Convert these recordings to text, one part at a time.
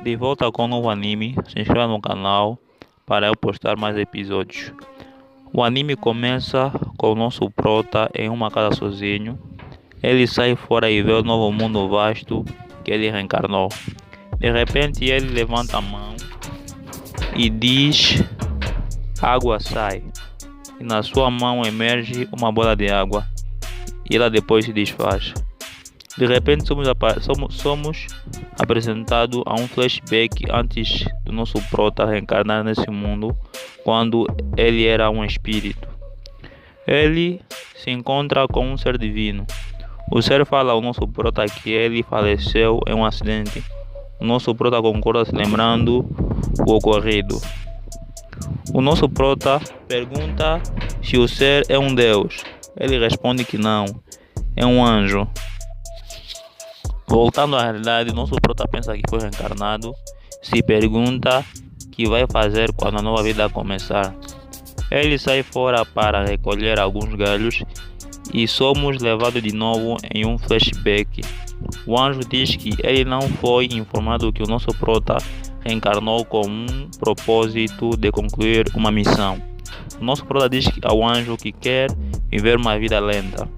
De volta com um novo anime, se inscreva no canal para eu postar mais episódios. O anime começa com o nosso prota em uma casa sozinho. Ele sai fora e vê o novo mundo vasto que ele reencarnou. De repente ele levanta a mão e diz: água sai. E na sua mão emerge uma bola de água e ela depois se desfaz. De repente somos apresentados a um flashback antes do nosso prota reencarnar nesse mundo, quando ele era um espírito. Ele se encontra com um ser divino. O ser fala ao nosso prota que ele faleceu em um acidente. O nosso prota concorda, se lembrando o ocorrido. O nosso prota pergunta se o ser é um deus. Ele responde que não, é um anjo. Voltando à realidade, nosso prota pensa que foi reencarnado, se pergunta o que vai fazer quando a nova vida começar. Ele sai fora para recolher alguns galhos e somos levados de novo em um flashback. O anjo diz que ele não foi informado que o nosso prota reencarnou com um propósito de concluir uma missão. O nosso prota diz ao anjo que quer viver uma vida lenta.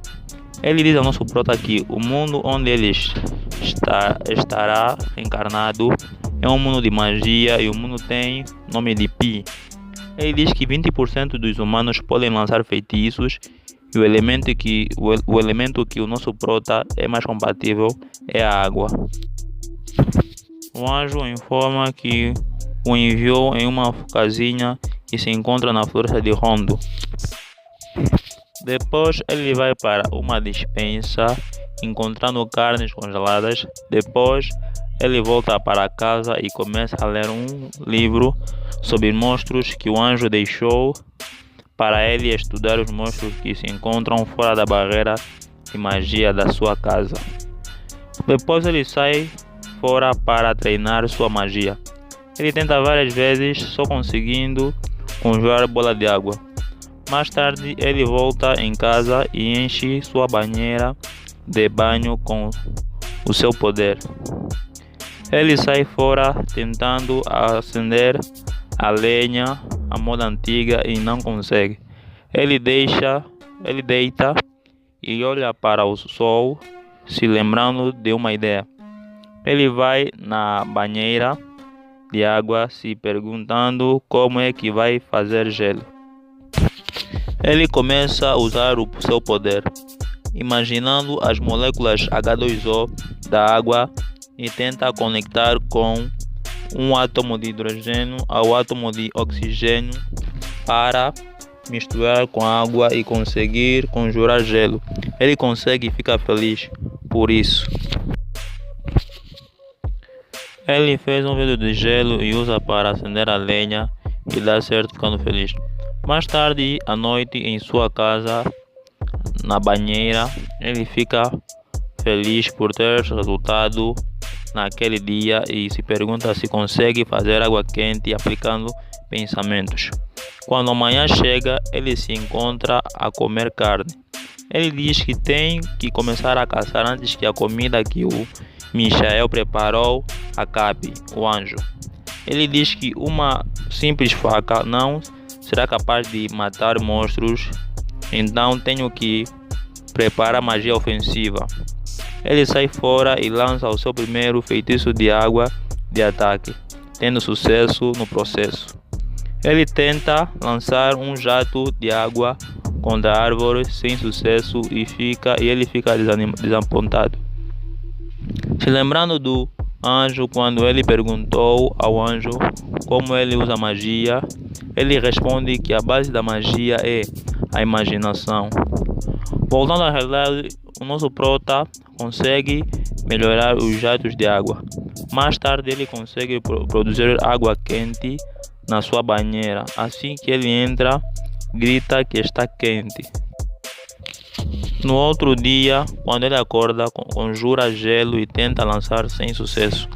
Ele diz ao nosso prota que o mundo onde ele estará encarnado é um mundo de magia e o mundo tem nome de Pi. Ele diz que 20% dos humanos podem lançar feitiços e o elemento que o nosso prota é mais compatível é a água. O anjo informa que o enviou em uma casinha que se encontra na floresta de Rondo. Depois ele vai para uma despensa, encontrando carnes congeladas. Depois ele volta para casa e começa a ler um livro sobre monstros que o anjo deixou para ele estudar os monstros que se encontram fora da barreira de magia da sua casa. Depois ele sai fora para treinar sua magia. Ele tenta várias vezes, só conseguindo conjurar bola de água. Mais tarde ele volta em casa e enche sua banheira de banho com o seu poder. Ele sai fora tentando acender a lenha à moda antiga e não consegue. Ele deita e olha para o sol, se lembrando de uma ideia. Ele vai na banheira de água se perguntando como é que vai fazer gelo. Ele começa a usar o seu poder, imaginando as moléculas H2O da água e tenta conectar com um átomo de hidrogênio ao átomo de oxigênio para misturar com a água e conseguir conjurar gelo. Ele consegue e fica feliz por isso. Ele fez um vidro de gelo e usa para acender a lenha e dá certo, ficando feliz. Mais tarde, à noite, em sua casa, na banheira, ele fica feliz por ter resultado naquele dia e se pergunta se consegue fazer água quente aplicando pensamentos. Quando a manhã chega, ele se encontra a comer carne. Ele diz que tem que começar a caçar antes que a comida que o Michael preparou acabe, o anjo. Ele diz que uma simples faca não será capaz de matar monstros, então tenho que preparar magia ofensiva. Ele sai fora e lança o seu primeiro feitiço de água de ataque, tendo sucesso no processo. Ele tenta lançar um jato de água contra a árvore sem sucesso e ele fica desapontado. Se lembrando do anjo, quando ele perguntou ao anjo como ele usa magia, ele responde que a base da magia é a imaginação. Voltando à realidade, o nosso prota consegue melhorar os jatos de água. Mais tarde ele consegue produzir água quente na sua banheira. Assim que ele entra, grita que está quente. No outro dia, quando ele acorda, conjura gelo e tenta lançar sem sucesso.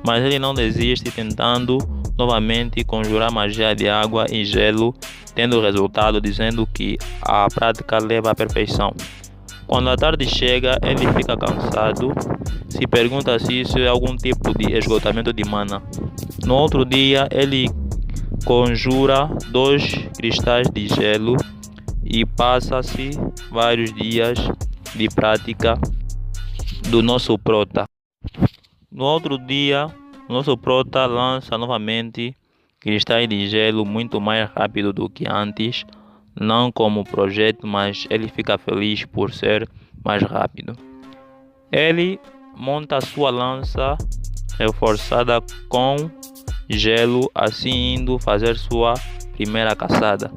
Mas ele não desiste, tentando novamente conjurar magia de água e gelo, tendo resultado, dizendo que a prática leva à perfeição. Quando a tarde chega, ele fica cansado, se se pergunta se isso é algum tipo de esgotamento de mana. No outro dia, ele conjura 2 cristais de gelo e passa-se vários dias de prática do nosso prota. No outro dia, o nosso prota lança novamente cristais de gelo muito mais rápido do que antes, não como projeto, mas ele fica feliz por ser mais rápido. Ele monta sua lança reforçada com gelo, assim indo fazer sua primeira caçada.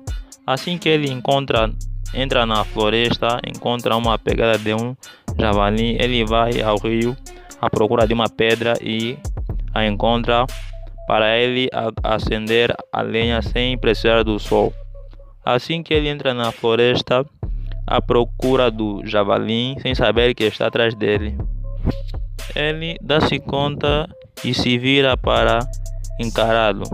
Assim que ele entra na floresta, encontra uma pegada de um javali, ele vai ao rio à procura de uma pedra e a encontra para ele acender a lenha sem precisar do sol. Assim que ele entra na floresta à procura do javali, sem saber que está atrás dele, ele dá-se conta e se vira para encará-lo.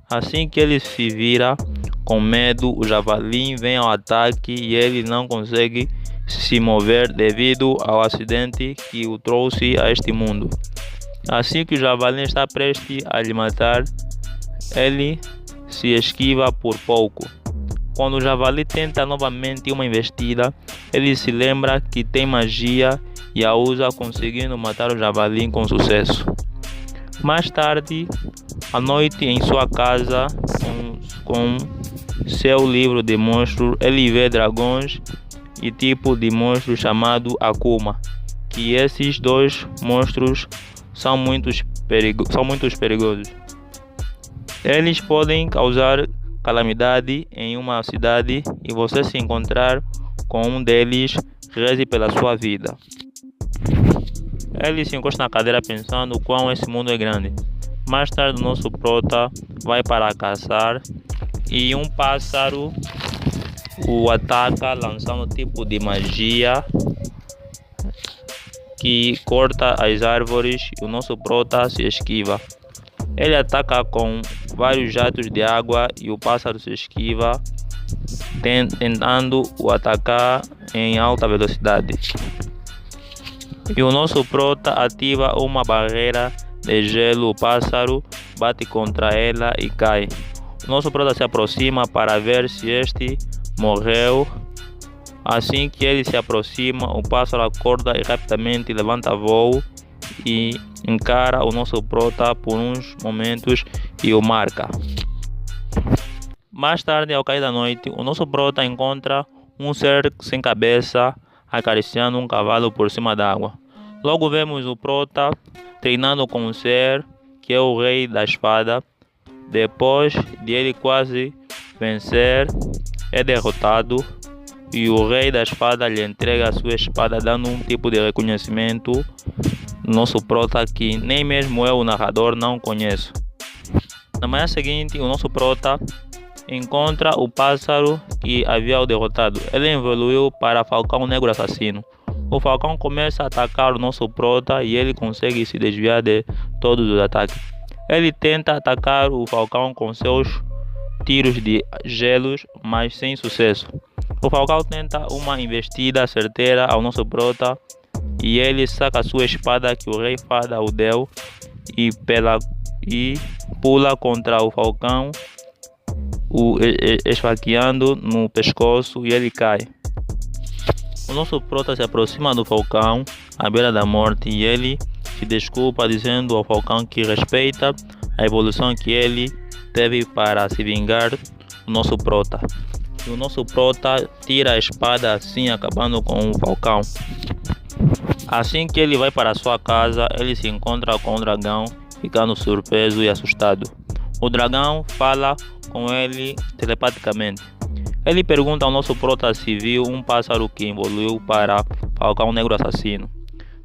Assim que ele se vira com medo, o javali vem ao ataque e ele não consegue se mover devido ao acidente que o trouxe a este mundo. Assim que o javali está prestes a lhe matar, ele se esquiva por pouco. Quando o javali tenta novamente uma investida, ele se lembra que tem magia e a usa, conseguindo matar o javali com sucesso. Mais tarde, à noite, em sua casa, com seu livro de monstros, ele vê dragões e tipo de monstro chamado Akuma, que esses 2 monstros são muito perigosos. Eles podem causar calamidade em uma cidade e você se encontrar com um deles, reze pela sua vida. Ele se encosta na cadeira pensando quão esse mundo é grande. Mais tarde, o nosso prota vai para caçar e um pássaro o ataca lançando tipo de magia que corta as árvores e o nosso prota se esquiva. Ele ataca com vários jatos de água e o pássaro se esquiva, tentando o atacar em alta velocidade. E o nosso prota ativa uma barreira de gelo, o pássaro bate contra ela e cai. O nosso prota se aproxima para ver se este morreu. Assim que ele se aproxima, o pássaro acorda e rapidamente levanta voo e encara o nosso prota por uns momentos e o marca. Mais tarde, ao cair da noite, o nosso prota encontra um ser sem cabeça acariciando um cavalo por cima da água. Logo vemos o prota treinando com um ser que é o rei da espada. Depois de ele quase vencer, é derrotado e o rei da espada lhe entrega a sua espada, dando um tipo de reconhecimento nosso prota que nem mesmo eu, o narrador, não conheço. Na manhã seguinte, o nosso prota encontra o pássaro que havia o derrotado. Ele evoluiu para Falcão Negro Assassino. O Falcão começa a atacar o nosso prota e ele consegue se desviar de todos os ataques. Ele tenta atacar o Falcão com seus tiros de gelos, mas sem sucesso. O Falcão tenta uma investida certeira ao nosso prota e ele saca sua espada que o rei fada o deu e pula contra o Falcão, o esfaqueando no pescoço, e ele cai. O nosso prota se aproxima do Falcão à beira da morte e ele se desculpa dizendo ao Falcão que respeita a evolução que ele teve para se vingar do nosso prota. E o nosso prota tira a espada, assim acabando com o Falcão. Assim que ele vai para sua casa, ele se encontra com o dragão, ficando surpreso e assustado. O dragão fala com ele telepaticamente. Ele pergunta ao nosso prota se viu um pássaro que evoluiu para Falcão Negro Assassino.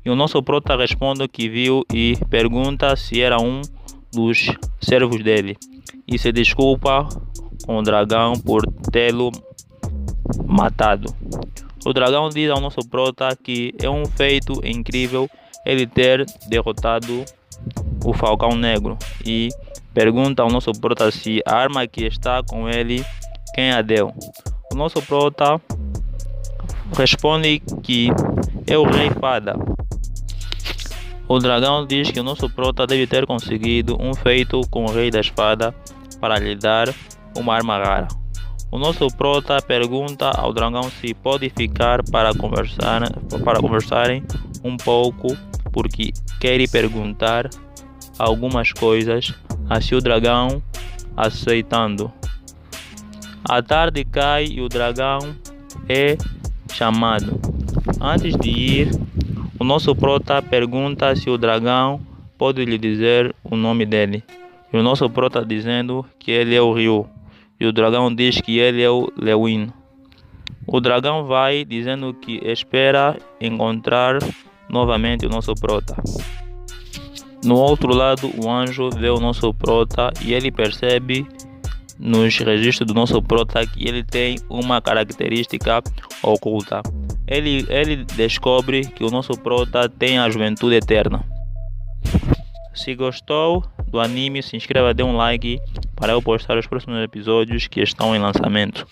E o nosso prota responde que viu e pergunta se era um dos servos dele. E se desculpa com o dragão por tê-lo matado. O dragão diz ao nosso prota que é um feito incrível ele ter derrotado o Falcão Negro e pergunta ao nosso prota se a arma que está com ele, quem a deu. O nosso prota responde que é o rei fada. O dragão diz que o nosso prota deve ter conseguido um feito com o rei da espada para lhe dar uma arma rara. O nosso prota pergunta ao dragão se pode ficar para conversarem um pouco, porque quer perguntar algumas coisas. Assim o dragão aceitando. A tarde cai e o dragão é chamado. Antes de ir, o nosso prota pergunta se o dragão pode lhe dizer o nome dele. E o nosso prota dizendo que ele é o Ryu. E o dragão diz que ele é o Lewin. O dragão vai dizendo que espera encontrar novamente o nosso prota. No outro lado, o anjo vê o nosso prota e ele percebe nos registros do nosso prota que ele tem uma característica oculta. Ele descobre que o nosso prota tem a juventude eterna. Se gostou do anime, se inscreva, dê um like para eu postar os próximos episódios que estão em lançamento.